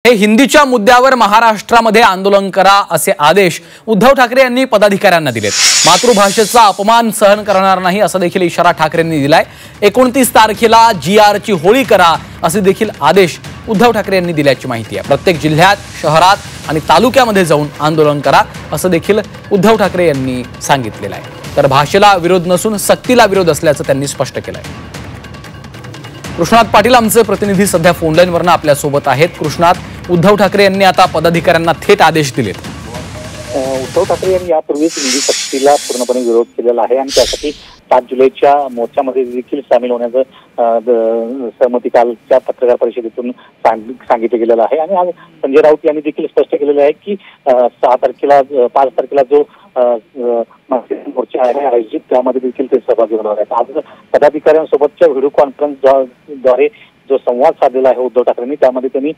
हे हिंदीच्या मुद्द्यावर महाराष्ट्रामध्ये आंदोलन करा असे आदेश उद्धव ठाकरे यांनी पदाधिकाऱ्यांना दिलेत। मातृभाषेचा अपमान सहन करणार नाही असा देखील इशारा ठाकरेंनी दिलाय। 29 तारखेला GRची होळी करा असे देखील आदेश उद्धव ठाकरे यांनी दिल्याची माहिती आहे। प्रत्येक जिल्ह्यात, शहरात आणि तालुक्यामध्ये जाऊन आंदोलन करा असं देखील उद्धव ठाकरे यांनी सांगितलेलं आहे। तर भाषेला विरोध नसून सक्तीला विरोध असल्याचं त्यांनी स्पष्ट केलं आहे। कृष्णात पाटील आमचे प्रतिनिधी सध्या फोन लाईनवरून आपल्या सोबत आहेत। कृष्णात, उद्धव ठाकरे यांनी आता पदाधिकाऱ्यांना थेट आदेश दिलेत। उद्धव ठाकरे यांनी यापूर्वीच हिंदी सक्तीला पूर्णपणे विरोध केलेला आहे आणि त्यासाठी 7 जुलैच्या मोर्चामध्ये देखील सामील होण्याचं सहमती कालच्या पत्रकार परिषदेतून सांगितलं गेलेलं आहे। आणि आज संजय राऊत यांनी देखील स्पष्ट केलेलं आहे की 5 तारखेला जो मोर्चा आहे आयोजित त्यामध्ये देखील ते सहभागी होणार आहेत। आज पदाधिकाऱ्यांसोबतच्या व्हिडिओ कॉन्फरन्सद्वारे जो संवाद साधलेला आहे उद्धव ठाकरेंनी, त्यामध्ये त्यांनी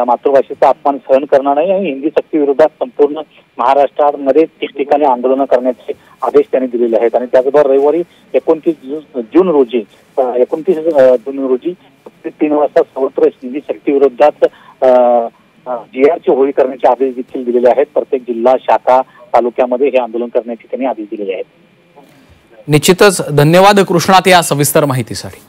मातृभाषेचा अपमान सहन करणार नाही आणि हिंदी सक्ती विरोधात संपूर्ण महाराष्ट्रामध्ये ठिकठिकाणी आंदोलन करण्याचे आदेश त्यांनी दिलेले आहेत। आणि त्याचबरोबर रविवारी 29 जून रोजी 3 वाजता सर्वत्र हिंदी सक्ती विरोधात GRची होळी करण्याचे आदेश देखील दिलेले आहेत। प्रत्येक जिल्हा, शाखा, तालुक्यामध्ये हे आंदोलन करण्याचे त्यांनी आदेश दिलेले आहेत। निश्चितच धन्यवाद कृष्णात या सविस्तर माहितीसाठी।